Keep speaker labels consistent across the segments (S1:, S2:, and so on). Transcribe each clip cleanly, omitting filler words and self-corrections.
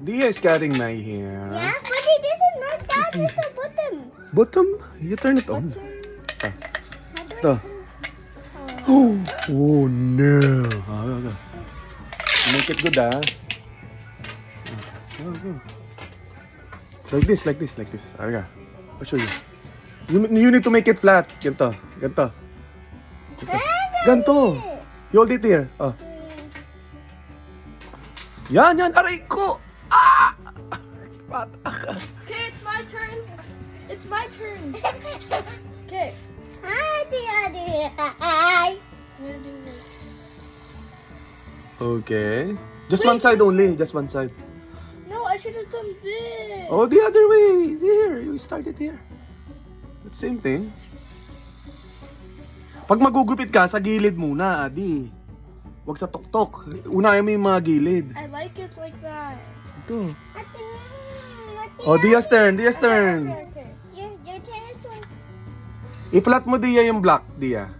S1: Dia is cutting my hair.
S2: Yeah, but it isn't not that with the bottom.
S1: Bottom? You turn it on. Ah.
S2: How do I
S1: Ito.
S2: turn-
S1: Oh no. Ah. Make it good, ah. Like this. Okay. I'll show you. You need to make it flat. Ganto. Ganto. You hold it here. Oh. Yan. Aray ko. Ah! Bata ka.
S3: Okay, it's my turn. It's my turn. Okay.
S2: Hi, Daddy.
S3: I'm gonna do this.
S1: Okay. Just one side only. Just one side.
S3: No, I should have done this.
S1: Oh, the other way. Here. You started here. The same thing. Pag magugupit ka, sa gilid muna, Adi. Huwag sa tuktok. Unahin mo yung mga gilid.
S3: I like it like that.
S1: Ito.
S2: Ate,
S1: Oh, Dia's turn.
S3: Okay,
S1: turn.
S3: okay.
S2: your turn is one.
S1: I-flat mo, Dia, yung black, Dia.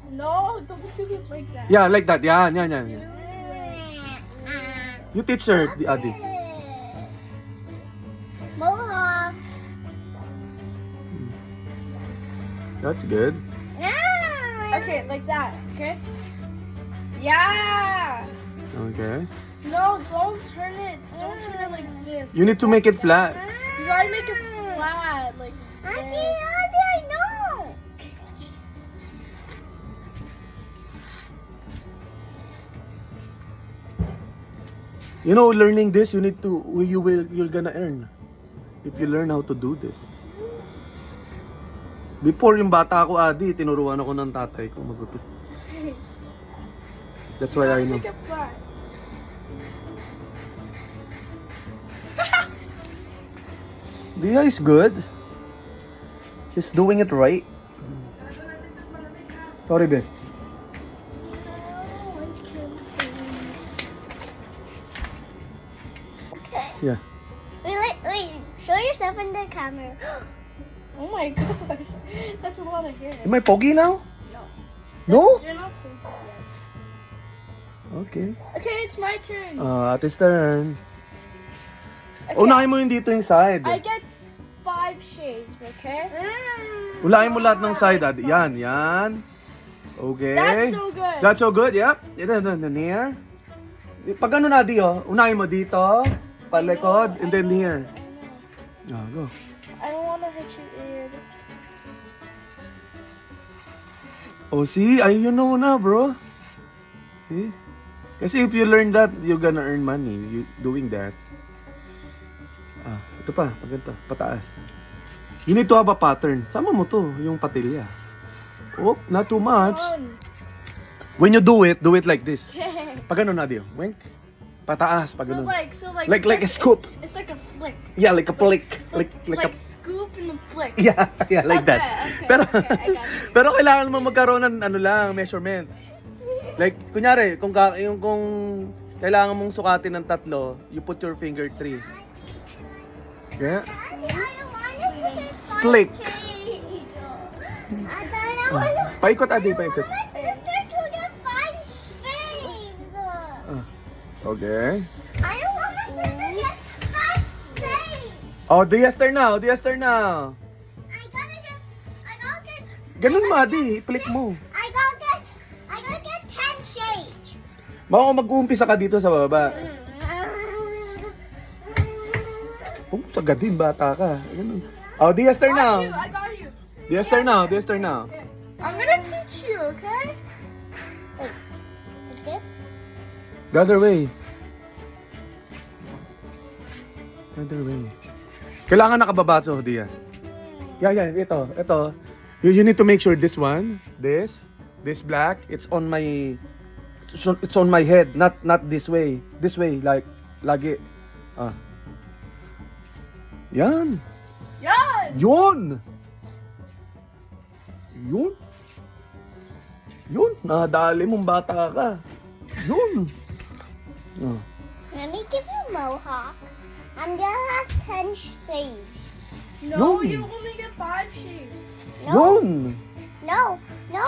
S3: No, don't do it like that.
S1: Yeah, like that. Yan. You teach her, Adi.
S2: Mohawk.
S1: That's good.
S3: Okay, like that. Okay. Yeah.
S1: Okay.
S3: No, don't turn it. Don't turn it like this.
S1: You need to make it flat.
S3: You gotta make it flat, like
S2: Ate,
S3: this.
S2: I know.
S1: You know, learning this, you're gonna earn. If you learn how to do this. Before yung bata ako, Adi, tinuruan ako ng tatay ko magupit. That's why I know.
S3: Make it flat.
S1: Dia is good. She's doing it right. Sorry, babe.
S2: Okay.
S1: Yeah.
S2: Wait. Show yourself in the camera.
S3: Oh my gosh, that's a lot of hair.
S1: Am I pogi now?
S3: No.
S1: No?
S3: You're not thinking yet.
S1: Okay.
S3: Okay, it's my turn.
S1: Ate's turn.
S3: Okay,
S1: Unahin mo yung dito yung side.
S3: I get 5 shaves, okay?
S1: Ulahin mo lahat ng side, Adi. Yan. Okay.
S3: That's so good.
S1: That's so good, yep. Ito, near. Pag ano na, Adi, oh. Unahin mo dito, palikod, and then here. Go.
S3: I don't want to hurt your ear.
S1: Oh, see? You know na, bro. See? Kasi if you learn that, you're gonna earn money doing that. Ito pa, ganito, pataas. You need to have a pattern. Sama mo to, yung patilya. Oh, not too much. When you do it like this. Pag ano na, Dio? Wink. Pataas, pag
S3: So
S1: ano.
S3: like
S1: Like a scoop.
S3: It's like a flick.
S1: Yeah, like a flick. Like a...
S3: scoop and a flick.
S1: Yeah, like that.
S3: Okay,
S1: Pero,
S3: okay, I got you.
S1: pero kailangan mo magkaroon ng ano lang, measurement. Like, kunyari, kung kailangan mong sukatin ng 3, you put your finger 3. Yeah.
S2: I don't want to put it on
S1: Click.
S2: the tree. I don't want to.
S1: Paikot, Adi, paikot.
S2: My sister took the 5 spades.
S1: Okay.
S2: I don't want my sister to get 5 spades.
S1: Oh, Dia's turn now.
S2: I gotta get.
S1: Ganun mo, Adi. Flick mo.
S2: I gotta get 10 shades.
S1: Baka kung mag-uumpisa ka dito sa baba. Oh, sagadin, bata ka. Ganun. Oh, Dia's turn now.
S3: I got you.
S1: Dia's turn now.
S3: I'm gonna teach you, okay?
S2: Like this?
S1: The other way. Kailangan nakababatso, Dia. Yeah, ito. You need to make sure this one, this black, it's on my head, not this way. This way, like, lagi. Yan.
S3: Yan!
S1: Yun! Nadali mong bata ka. Yun.
S2: Let me give you a mohawk. I'm gonna have 10 saves.
S3: No,
S1: Yun.
S3: you only get 5 shaves.
S2: No,
S1: Yun.
S2: no,
S3: 10,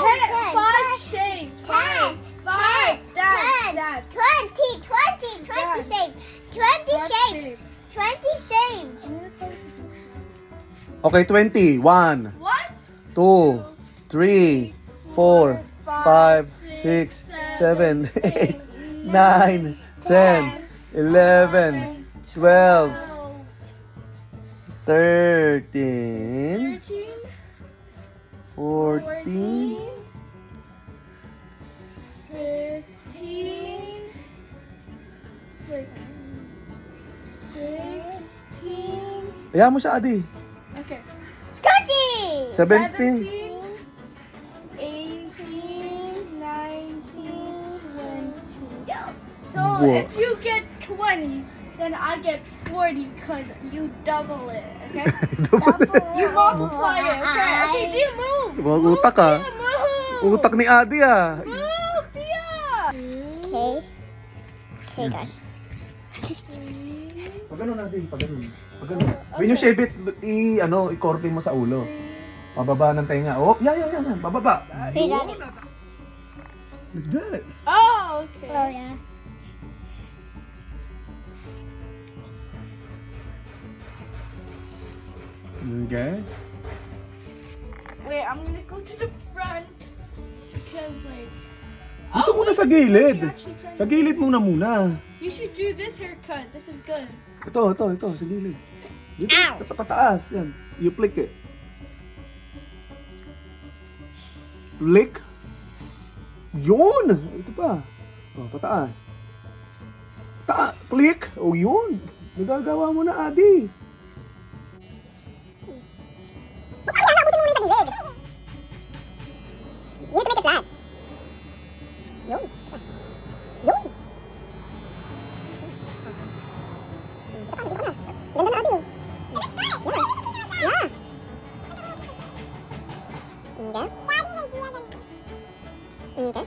S3: 5 shaves.
S2: 10,
S3: 5. Dad, Dad.
S2: 20
S3: Dad.
S2: shapes. 20
S3: What
S2: shapes. 20 shapes.
S1: Okay, 20. 1,
S3: What?
S1: 2, 3, 4, 5, 6, 7, 8, 9, 10, 11, 12, 13,
S3: 13,
S1: 14,
S3: 15, wait, 16,
S1: Ayaw mo siya, Adi.
S3: okay,
S2: 30.
S1: 17.
S3: 18, 19, 20. So
S1: Whoa.
S3: if you get 20, then I get 40 because you double it, okay? You multiply it, okay? Okay, Dia, move!
S1: Wag
S3: Move,
S1: utak, ah.
S3: Dia, move!
S1: Utak ni Adi, ah.
S3: Move, Dia!
S2: Okay. Okay, guys.
S1: Pag ganun, Adi. Pag ganun. Pag ganun. When you shave it, i-corpin mo sa ulo. Pababa ng tenga. Oh, yan. Bababa.
S2: Hey, Daddy.
S1: Like that.
S3: Oh, okay.
S2: Oh, yeah.
S1: Okay.
S3: Wait, I'm gonna go to the front because, like.
S1: Dito muna
S3: wait,
S1: sa
S3: this is
S1: gilid.
S3: what you actually trying
S1: Sa
S3: to
S1: gilid
S3: do.
S1: muna.
S3: You should do this haircut. This is good.
S1: Ito, sa gilid. Dito,
S2: Ow.
S1: sa pataas. Yan. You flick it. Flick. Yun! Ito pa. Oh, pataas. Flick. Oh, yun. Nagagawa mo na, Adi.
S2: You need to make it flat. Yun. Yun. Ganda na, Adi. Yeah. Okay. Okay.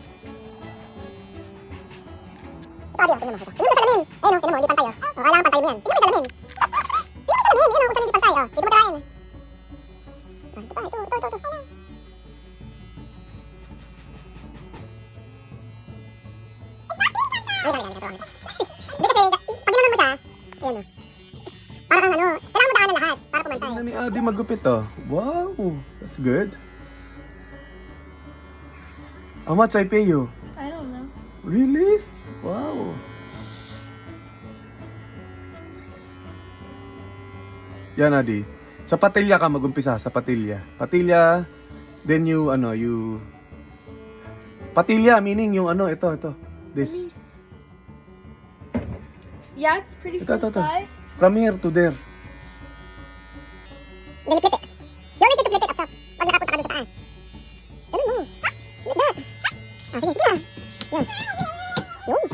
S2: Ito, Adi, tingnan mo. Tingnan mo sa salamin. Ayun, tingnan mo, hindi pantay. Kailangan pantay mo yan. Tingnan mo sa salamin. Tingnan mo sa salamin. Ayun, kung saan hindi pantay. Dito mo tirayan. Ito pa, ito. Ay, dami. Hindi kasi, pag ginanon mo siya, ayun o. Para kang kailangan mo daanan lahat para pumantay.
S1: Tingnan ni Adi magupit, oh. Wow. That's good. How much I pay you?
S3: I don't know.
S1: Really? Wow. Yan, Adi. Sa patilya ka magumpisa, sa patilya. Patilya, then you. Patilya, meaning yung ito. This.
S3: Yeah, it's pretty
S1: Ito.
S3: close by.
S1: From here to there.
S2: Then you flip it. You always need to flip it up top. Pag nakapunta ka dun sa taas. Ganun mo. Like that. Sige na. Yan. Yun.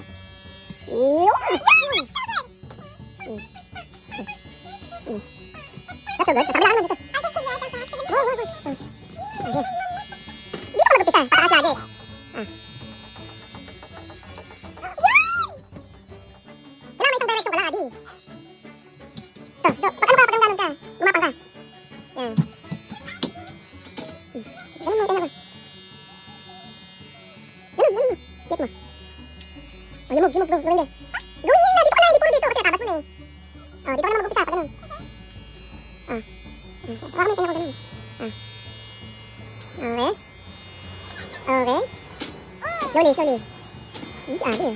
S2: That's so good. Kasama lang dito. Dito ka mag-upisa. Pataas lagi. Kailangan may isang direction ka lang, Adi. Ito. Pag pag ganun ka. Gumapang ka. Yan. Ganun mo. Ganun mo. Get mo. Oh, lumog. Gawin din. Gawin din na. Dito ka na. Hindi puro dito. Kasi tabas mo na eh. Oh, dito ka na mag-upisa. Pag ganun. Baka may kanya ko ganun. Okay. Slowly. Hindi si Adi.